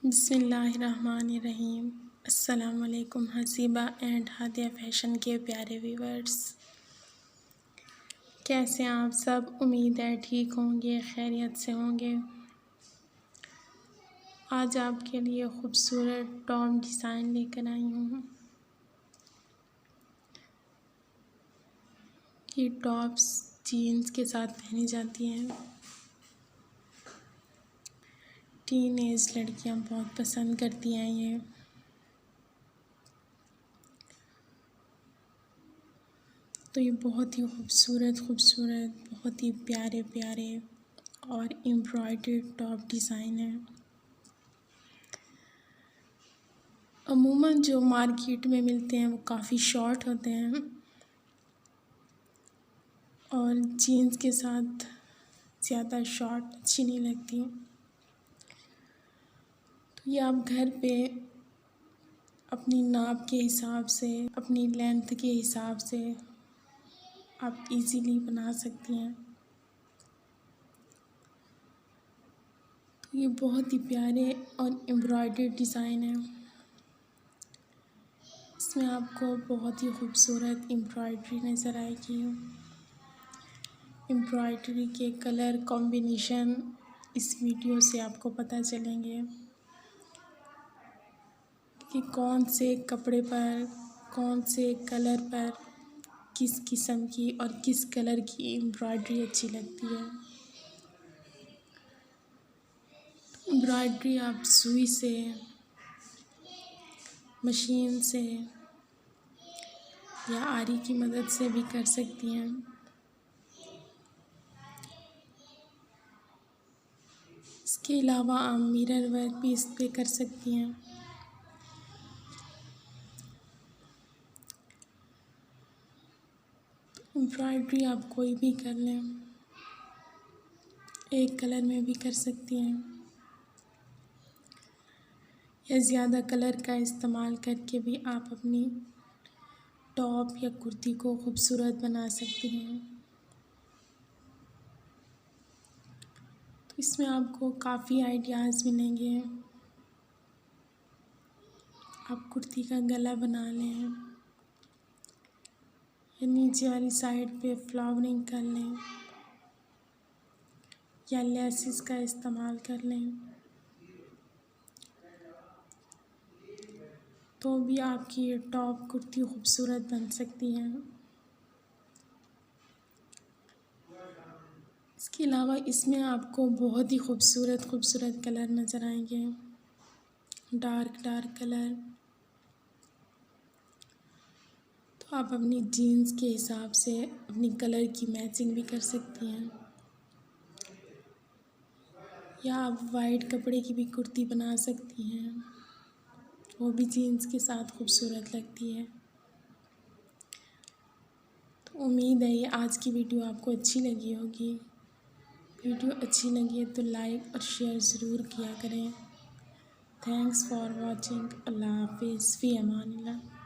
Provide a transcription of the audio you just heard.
बिस्मिल्लाहिर्रहमानिर्रहीम। अस्सलामु अलैकुम हसीबा एंड हादिया फैशन के प्यारे व्यूवर्स, कैसे हैं आप सब? उम्मीद है ठीक होंगे, खैरियत से होंगे। आज आपके लिए ख़ूबसूरत टॉप डिज़ाइन लेकर आई हूँ। ये टॉप्स जीन्स के साथ पहनी जाती हैं। टीन एज लड़कियाँ बहुत पसंद करती हैं ये। तो ये बहुत ही खूबसूरत बहुत ही प्यारे और एम्ब्रॉयडर्ड टॉप डिज़ाइन है। अमूमन जो मार्केट में मिलते हैं वो काफ़ी शॉर्ट होते हैं और जीन्स के साथ ज़्यादा शॉर्ट अच्छी नहीं लगती। तो ये आप घर पे अपनी नाप के हिसाब से, अपनी लेंथ के हिसाब से आप इजीली बना सकती हैं। तो ये बहुत ही प्यारे और एम्ब्रॉयडर्ड डिज़ाइन है। इसमें आपको बहुत ही खूबसूरत एम्ब्रॉयडरी नज़र आएगी। एम्ब्रॉयडरी के कलर कॉम्बिनेशन इस वीडियो से आपको पता चलेंगे कि कौन से कपड़े पर, कौन से कलर पर किस किस्म की और किस कलर की एम्ब्रॉयडरी अच्छी लगती है। एम्ब्रॉयडरी आप सुई से, मशीन से या आरी की मदद से भी कर सकती हैं। इसके अलावा आप मिरर वर्क भी इस पे कर सकती हैं। एम्ब्रॉयडरी आप कोई भी कर लें, एक कलर में भी कर सकती हैं या ज़्यादा कलर का इस्तेमाल करके भी आप अपनी टॉप या कुर्ती को खूबसूरत बना सकती हैं। तो इसमें आपको काफ़ी आइडियाज़ मिलेंगे। आप कुर्ती का गला बना लें या नीचे वाली साइड पे फ्लावरिंग कर लें या लेसेस का इस्तेमाल कर लें, तो भी आपकी ये टॉप कुर्ती खूबसूरत बन सकती है। इसके अलावा इसमें आपको बहुत ही खूबसूरत कलर नज़र आएंगे, डार्क कलर। तो आप अपनी जीन्स के हिसाब से अपनी कलर की मैचिंग भी कर सकती हैं या आप वाइट कपड़े की भी कुर्ती बना सकती हैं, वो भी जीन्स के साथ खूबसूरत लगती है। तो उम्मीद है ये आज की वीडियो आपको अच्छी लगी होगी। वीडियो अच्छी लगी है तो लाइक और शेयर ज़रूर किया करें। Thanks for watching. अल्लाह हाफिज़। फ़ी अमानिल्लाह।